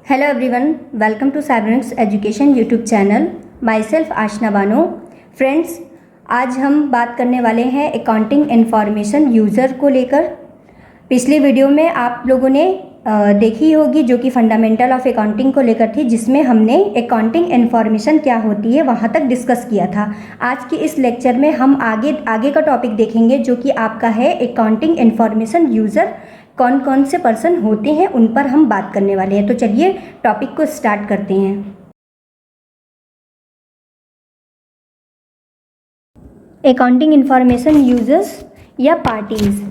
Hello everyone, welcome to Cybernetics Education YouTube channel. My self Aashna Bano. Friends, आज हम बात करने वाले हैं अकाउंटिंग इन्फॉर्मेशन यूज़र को लेकर। पिछली वीडियो में आप लोगों ने देखी होगी जो कि फंडामेंटल ऑफ अकाउंटिंग को लेकर थी, जिसमें हमने अकाउंटिंग इन्फॉर्मेशन क्या होती है वहाँ तक डिस्कस किया था। आज के इस लेक्चर में हम आगे का टॉपिक देखेंगे जो कि आपका है अकाउंटिंग इन्फॉर्मेशन यूज़र। कौन कौन से पर्सन होते हैं उन पर हम बात करने वाले हैं। तो चलिए टॉपिक को स्टार्ट करते हैं। अकाउंटिंग इन्फॉर्मेशन यूजर्स या पार्टीज़।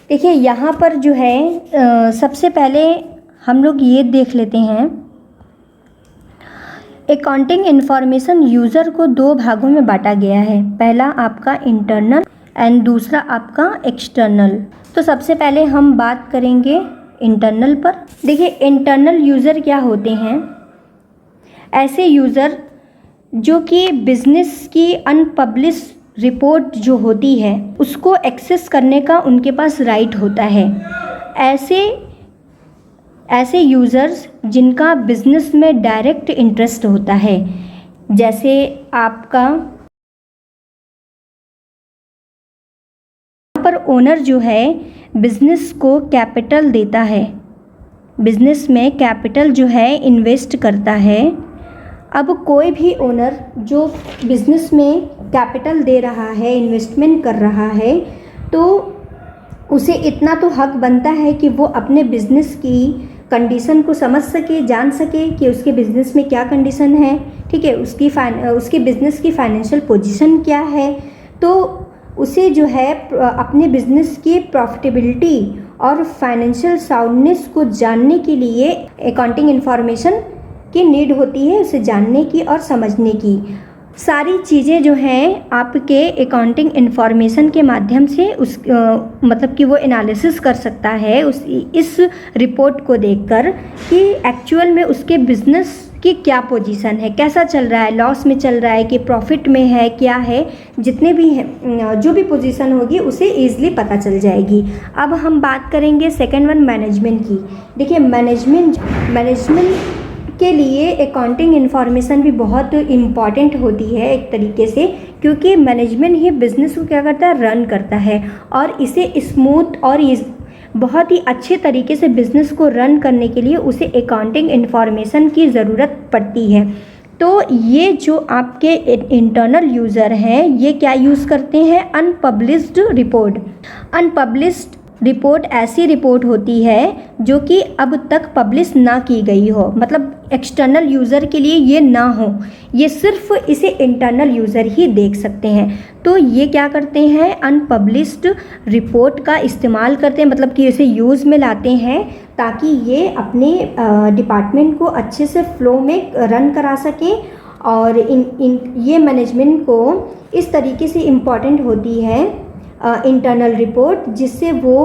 देखिए यहाँ पर जो है सबसे पहले हम लोग ये देख लेते हैं। अकाउंटिंग इन्फॉर्मेशन यूज़र को दो भागों में बांटा गया है। पहला आपका इंटरनल एंड दूसरा आपका एक्सटर्नल। तो सबसे पहले हम बात करेंगे इंटरनल पर। देखिए इंटरनल यूज़र क्या होते हैं? ऐसे यूज़र जो कि बिजनेस की अनपब्लिश रिपोर्ट जो होती है उसको एक्सेस करने का उनके पास राइट होता है। ऐसे यूज़र्स जिनका बिजनेस में डायरेक्ट इंटरेस्ट होता है, जैसे आपका पर ओनर जो है बिजनेस को कैपिटल देता है, बिजनेस में कैपिटल जो है इन्वेस्ट करता है। अब कोई भी ओनर जो बिजनेस में कैपिटल दे रहा है, इन्वेस्टमेंट कर रहा है, तो उसे इतना तो हक बनता है कि वो अपने बिजनेस की कंडीशन को समझ सके, जान सके कि उसके बिजनेस में क्या कंडीशन है, ठीक है, उसके बिजनेस की फाइनेंशियल पोजीशन क्या है। तो उसे जो है अपने बिजनेस की प्रॉफिटेबिलिटी और फाइनेंशियल साउंडनेस को जानने के लिए अकाउंटिंग इन्फॉर्मेशन की नीड होती है, उसे जानने की और समझने की। सारी चीज़ें जो हैं आपके अकाउंटिंग इन्फॉर्मेशन के माध्यम से मतलब कि वो एनालिसिस कर सकता है इस रिपोर्ट को देखकर कि एक्चुअल में उसके बिजनेस की क्या पोजीशन है, कैसा चल रहा है, लॉस में चल रहा है कि प्रॉफिट में है, क्या है, जितने भी हैं जो भी पोजीशन होगी उसे ईजिली पता चल जाएगी। अब हम बात करेंगे सेकेंड वन मैनेजमेंट की। देखिए मैनेजमेंट के लिए अकाउंटिंग इन्फॉर्मेशन भी बहुत इम्पॉर्टेंट होती है एक तरीके से, क्योंकि मैनेजमेंट ही बिज़नेस को क्या करता है, रन करता है, और इसे स्मूथ और बहुत ही अच्छे तरीके से बिज़नेस को रन करने के लिए उसे अकाउंटिंग इन्फॉर्मेशन की ज़रूरत पड़ती है। तो ये जो आपके इंटरनल यूज़र हैं ये क्या यूज़ करते हैं? Unpublished report. अनपब्लिश्ड रिपोर्ट ऐसी रिपोर्ट होती है जो कि अब तक पब्लिश ना की गई हो, मतलब एक्सटर्नल यूज़र के लिए ये ना हो, ये सिर्फ इसे इंटरनल यूज़र ही देख सकते हैं। तो ये क्या करते हैं, अनपब्लिश्ड रिपोर्ट का इस्तेमाल करते हैं, मतलब कि इसे यूज़ में लाते हैं ताकि ये अपने डिपार्टमेंट को अच्छे से फ्लो में रन करा सकें। और ये मैनेजमेंट को इस तरीके से इम्पॉर्टेंट होती है इंटरनल रिपोर्ट, जिससे वो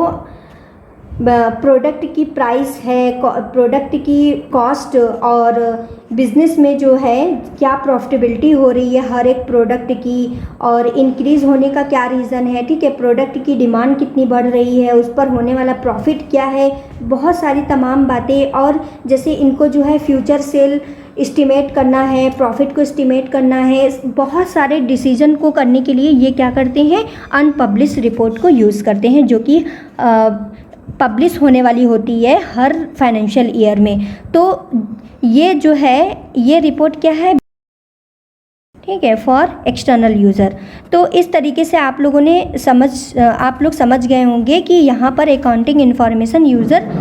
प्रोडक्ट की प्राइस है, प्रोडक्ट की कॉस्ट और बिज़नेस में जो है क्या प्रॉफिटेबिलिटी हो रही है हर एक प्रोडक्ट की, और इंक्रीज़ होने का क्या रीज़न है, ठीक है, प्रोडक्ट की डिमांड कितनी बढ़ रही है, उस पर होने वाला प्रॉफिट क्या है, बहुत सारी तमाम बातें। और जैसे इनको जो है फ्यूचर सेल इस्टीमेट करना है, प्रॉफिट को इस्टीमेट करना है, बहुत सारे डिसीजन को करने के लिए ये क्या करते हैं, अनपब्लिश रिपोर्ट को यूज़ करते हैं, जो कि पब्लिश होने वाली होती है हर फाइनेंशियल ईयर में। तो ये जो है ये रिपोर्ट क्या है, ठीक है, फॉर एक्सटर्नल यूज़र। तो इस तरीके से आप लोग समझ गए होंगे कि यहाँ पर अकाउंटिंग इन्फॉर्मेशन यूज़र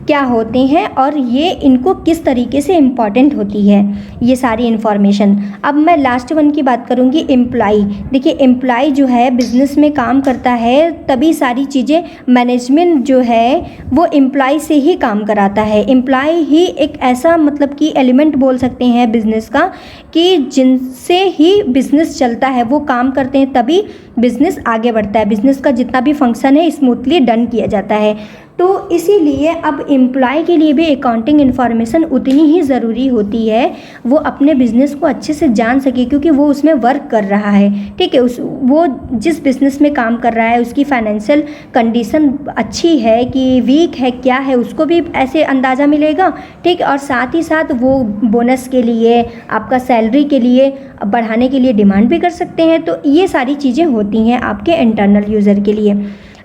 क्या होते हैं और ये इनको किस तरीके से इम्पॉर्टेंट होती है ये सारी इन्फॉर्मेशन। अब मैं लास्ट वन की बात करूँगी, एम्प्लॉई। देखिए एम्प्लॉई जो है बिज़नेस में काम करता है, तभी सारी चीज़ें मैनेजमेंट जो है वो एम्प्लॉई से ही काम कराता है। एम्प्लॉई ही एक ऐसा मतलब कि एलिमेंट बोल सकते हैं बिज़नेस का कि जिनसे ही बिज़नेस चलता है, वो काम करते हैं तभी बिज़नेस आगे बढ़ता है, बिज़नेस का जितना भी फंक्शन है स्मूथली डन किया जाता है। तो इसीलिए अब एम्प्लॉय के लिए भी अकाउंटिंग इन्फॉर्मेशन उतनी ही ज़रूरी होती है, वो अपने बिज़नेस को अच्छे से जान सके, क्योंकि वो उसमें वर्क कर रहा है, ठीक है। वो जिस बिज़नेस में काम कर रहा है उसकी फाइनेंशियल कंडीशन अच्छी है कि वीक है, क्या है, उसको भी ऐसे अंदाज़ा मिलेगा, ठीक। और साथ ही साथ वो बोनस के लिए, आपका सैलरी के लिए बढ़ाने के लिए डिमांड भी कर सकते हैं। तो ये सारी चीज़ें होती हैं आपके इंटरनल यूज़र के लिए।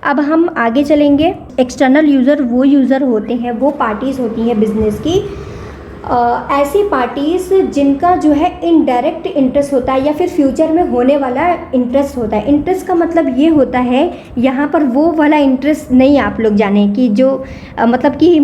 अब हम आगे चलेंगे। एक्सटर्नल यूज़र वो यूज़र होते हैं, वो पार्टीज़ होती हैं बिज़नेस की, ऐसी पार्टीज़ जिनका जो है इनडायरेक्ट इंटरेस्ट होता है या फिर फ्यूचर में होने वाला इंटरेस्ट होता है। इंटरेस्ट का मतलब ये होता है, यहाँ पर वो वाला इंटरेस्ट नहीं आप लोग जाने कि जो मतलब कि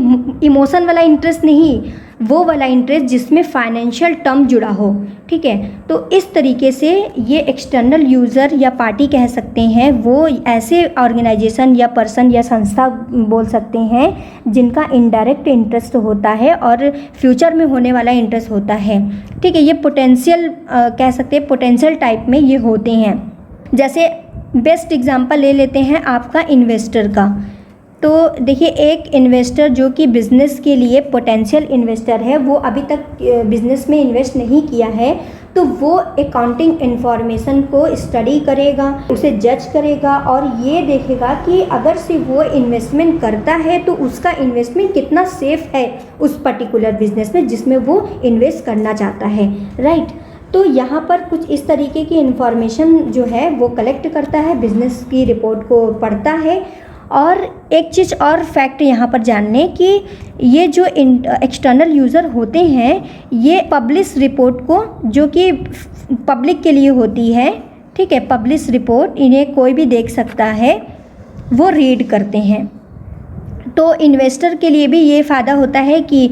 इमोशन वाला इंटरेस्ट नहीं, वो वाला इंटरेस्ट जिसमें फाइनेंशियल टर्म जुड़ा हो, ठीक है। तो इस तरीके से ये एक्सटर्नल यूज़र या पार्टी कह सकते हैं, वो ऐसे ऑर्गेनाइजेशन या पर्सन या संस्था बोल सकते हैं जिनका इनडायरेक्ट इंटरेस्ट होता है और फ्यूचर में होने वाला इंटरेस्ट होता है, ठीक है। ये पोटेंशियल कह सकते हैं, पोटेंशियल टाइप में ये होते हैं। जैसे बेस्ट एग्जांपल ले लेते हैं आपका इन्वेस्टर का। तो देखिए, एक इन्वेस्टर जो कि बिज़नेस के लिए पोटेंशियल इन्वेस्टर है, वो अभी तक बिज़नेस में इन्वेस्ट नहीं किया है, तो वो अकाउंटिंग इन्फॉर्मेशन को स्टडी करेगा, उसे जज करेगा और ये देखेगा कि अगर से वो इन्वेस्टमेंट करता है तो उसका इन्वेस्टमेंट कितना सेफ़ है उस पर्टिकुलर बिज़नेस में जिसमें वो इन्वेस्ट करना चाहता है, राइट। तो यहाँ पर कुछ इस तरीके की इन्फॉर्मेशन जो है वो कलेक्ट करता है, बिज़नेस की रिपोर्ट को पढ़ता है। और एक चीज़ और फैक्ट यहाँ पर जान लें कि ये जो एक्सटर्नल यूज़र होते हैं, ये पब्लिश रिपोर्ट को, जो कि पब्लिक के लिए होती है, ठीक है, पब्लिश रिपोर्ट इन्हें कोई भी देख सकता है, वो रीड करते हैं। तो इन्वेस्टर के लिए भी ये फ़ायदा होता है कि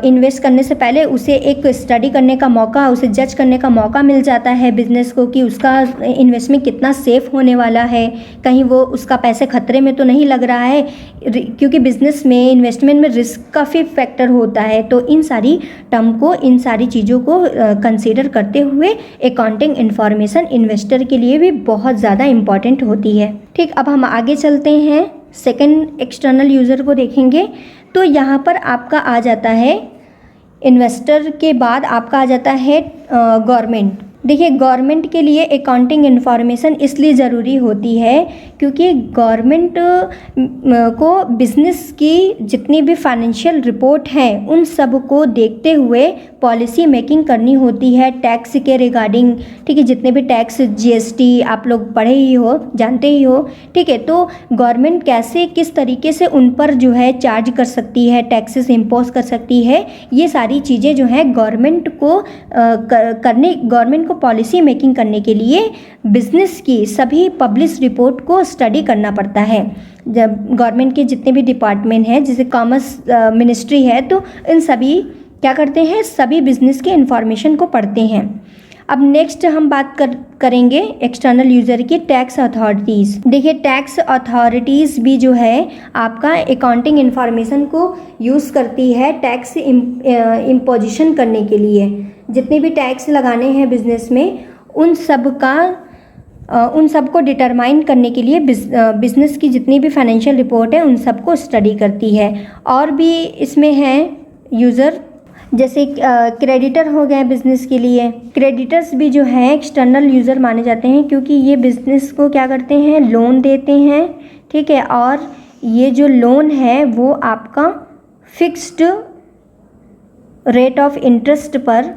इन्वेस्ट करने से पहले उसे एक स्टडी करने का मौका, उसे जज करने का मौका मिल जाता है बिज़नेस को कि उसका इन्वेस्टमेंट कितना सेफ़ होने वाला है, कहीं वो उसका पैसे खतरे में तो नहीं लग रहा है, क्योंकि बिज़नेस में इन्वेस्टमेंट में रिस्क काफ़ी फैक्टर होता है। तो इन सारी टर्म को, इन सारी चीज़ों को कंसीडर करते हुए अकाउंटिंग इन्फॉर्मेशन इन्वेस्टर के लिए भी बहुत ज़्यादा इम्पॉर्टेंट होती है, ठीक। अब हम आगे चलते हैं, सेकंड एक्सटर्नल यूज़र को देखेंगे। तो यहाँ पर आपका आ जाता है, इन्वेस्टर के बाद आपका आ जाता है गवर्नमेंट। देखिए, गवर्नमेंट के लिए अकाउंटिंग इन्फॉर्मेशन इसलिए ज़रूरी होती है क्योंकि गवर्नमेंट को बिज़नेस की जितनी भी फाइनेंशियल रिपोर्ट हैं उन सब को देखते हुए पॉलिसी मेकिंग करनी होती है टैक्स के रिगार्डिंग, ठीक है। जितने भी टैक्स, जीएसटी आप लोग पढ़े ही हो, जानते ही हो, ठीक है। तो गवर्नमेंट कैसे, किस तरीके से उन पर जो है चार्ज कर सकती है, टैक्सेस इम्पोज कर सकती है, ये सारी चीज़ें जो है गवर्नमेंट को पॉलिसी मेकिंग करने के लिए बिज़नेस की सभी पब्लिश रिपोर्ट को स्टडी करना पड़ता है। जब गवर्नमेंट के जितने भी डिपार्टमेंट हैं, जैसे कॉमर्स मिनिस्ट्री है, तो इन सभी क्या करते हैं, सभी बिज़नेस के इन्फॉर्मेशन को पढ़ते हैं। अब नेक्स्ट हम बात करेंगे एक्सटर्नल यूज़र की, टैक्स अथॉरिटीज़। देखिए, टैक्स अथॉरिटीज़ भी जो है आपका अकाउंटिंग इन्फॉर्मेशन को यूज़ करती है टैक्स इम्पोजिशन करने के लिए। जितने भी टैक्स लगाने हैं बिज़नेस में, उन सब को डिटरमाइन करने के लिए बिज़नेस की जितनी भी फाइनेंशियल रिपोर्ट है उन सब को स्टडी करती है। और भी इसमें हैं यूज़र, जैसे क्रेडिटर हो गए बिज़नेस के लिए। क्रेडिटर्स भी जो है एक्सटर्नल यूज़र माने जाते हैं क्योंकि ये बिज़नेस को क्या करते हैं, लोन देते हैं, ठीक है। और ये जो लोन है वो आपका फिक्स्ड रेट ऑफ इंटरेस्ट पर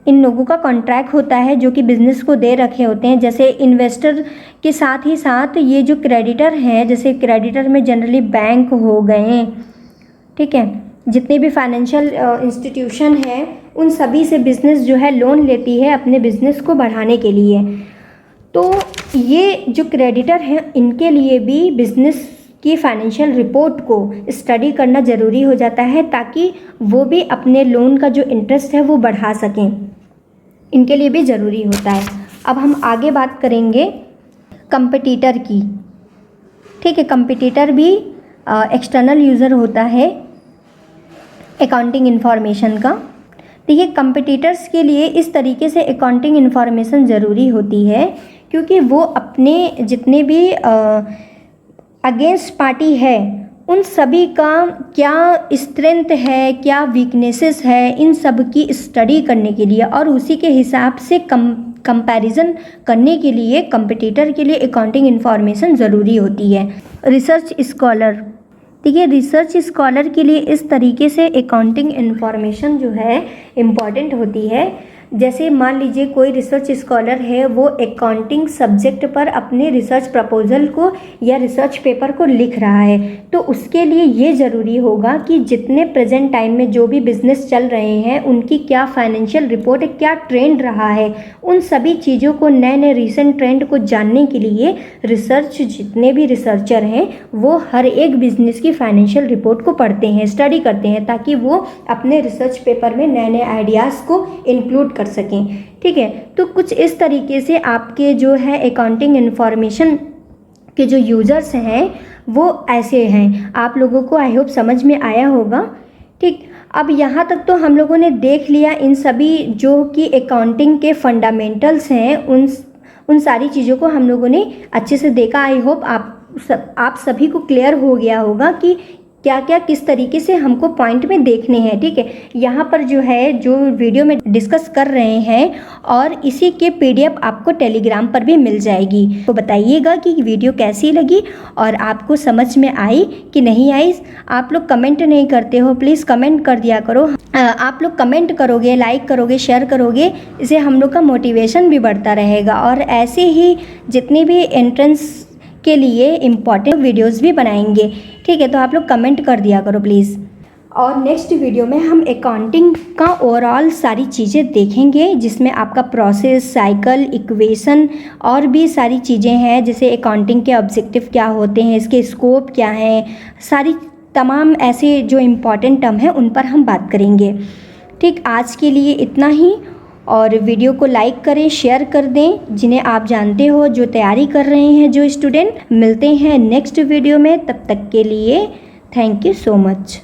इन लोगों का कॉन्ट्रैक्ट होता है जो कि बिज़नेस को दे रखे होते हैं। जैसे इन्वेस्टर के साथ ही साथ ये जो क्रेडिटर हैं, जैसे क्रेडिटर में जनरली बैंक हो गए, ठीक है, जितने भी फाइनेंशियल इंस्टीट्यूशन हैं उन सभी से बिज़नेस जो है लोन लेती है अपने बिज़नेस को बढ़ाने के लिए। तो ये जो क्रेडिटर हैं इनके लिए भी बिज़नेस की फाइनेंशियल रिपोर्ट को स्टडी करना ज़रूरी हो जाता है ताकि वो भी अपने लोन का जो इंटरेस्ट है वो बढ़ा सकें, इनके लिए भी ज़रूरी होता है। अब हम आगे बात करेंगे कंपटीटर की, ठीक है। कंपटीटर भी एक्सटर्नल यूज़र होता है अकाउंटिंग इन्फॉर्मेशन का। देखिए, कंपटीटर्स के लिए इस तरीके से अकाउंटिंग इन्फॉर्मेशन ज़रूरी होती है क्योंकि वो अपने जितने भी अगेंस्ट पार्टी है उन सभी का क्या स्ट्रेंथ है, क्या वीकनेसेस है, इन सब की स्टडी करने के लिए और उसी के हिसाब से कंपैरिजन करने के लिए कॉम्पिटिटर के लिए अकाउंटिंग इन्फॉर्मेशन ज़रूरी होती है। रिसर्च स्कॉलर, देखिए रिसर्च स्कॉलर के लिए इस तरीके से अकाउंटिंग इन्फॉर्मेशन जो है इम्पॉर्टेंट होती है। जैसे मान लीजिए कोई रिसर्च स्कॉलर है, वो अकाउंटिंग सब्जेक्ट पर अपने रिसर्च प्रपोजल को या रिसर्च पेपर को लिख रहा है, तो उसके लिए ये ज़रूरी होगा कि जितने प्रेजेंट टाइम में जो भी बिज़नेस चल रहे हैं उनकी क्या फाइनेंशियल रिपोर्ट, क्या ट्रेंड रहा है, उन सभी चीज़ों को, नए नए रिसेंट ट्रेंड को जानने के लिए रिसर्च, जितने भी रिसर्चर हैं वो हर एक बिज़नेस की फाइनेंशियल रिपोर्ट को पढ़ते हैं, स्टडी करते हैं, ताकि वो अपने रिसर्च पेपर में नए नए आइडियाज़ को इंक्लूड कर सकें। ठीक है, तो कुछ इस तरीके से आपके जो है अकाउंटिंग इन्फॉर्मेशन के जो यूज़र्स हैं वो ऐसे हैं। आप लोगों को आई होप समझ में आया होगा। ठीक, अब यहाँ तक तो हम लोगों ने देख लिया इन सभी जो कि अकाउंटिंग के फंडामेंटल्स हैं, उन सारी चीज़ों को हम लोगों ने अच्छे से देखा। आई होप आप सभी को क्लियर हो गया होगा कि क्या क्या किस तरीके से हमको पॉइंट में देखने हैं। ठीक है, यहाँ पर जो है जो वीडियो में डिस्कस कर रहे हैं और इसी के पीडीएफ आपको टेलीग्राम पर भी मिल जाएगी। तो बताइएगा कि वीडियो कैसी लगी और आपको समझ में आई कि नहीं आई। आप लोग कमेंट नहीं करते हो, प्लीज़ कमेंट कर दिया करो। आप लोग कमेंट करोगे, लाइक करोगे, शेयर करोगे, इससे हम लोग का मोटिवेशन भी बढ़ता रहेगा और ऐसे ही जितने भी एंट्रेंस के लिए इम्पॉर्टेंट वीडियोस भी बनाएंगे। ठीक है, तो आप लोग कमेंट कर दिया करो प्लीज़। और नेक्स्ट वीडियो में हम अकाउंटिंग का ओवरऑल सारी चीज़ें देखेंगे, जिसमें आपका प्रोसेस, साइकिल, इक्वेशन और भी सारी चीज़ें हैं, जैसे अकाउंटिंग के ऑब्जेक्टिव क्या होते हैं, इसके स्कोप क्या हैं, सारी तमाम ऐसे जो इम्पॉर्टेंट टर्म हैं उन पर हम बात करेंगे। ठीक, आज के लिए इतना ही। और वीडियो को लाइक करें, शेयर कर दें जिन्हें आप जानते हो जो तैयारी कर रहे हैं, जो स्टूडेंट। मिलते हैं नेक्स्ट वीडियो में, तब तक के लिए थैंक यू सो मच।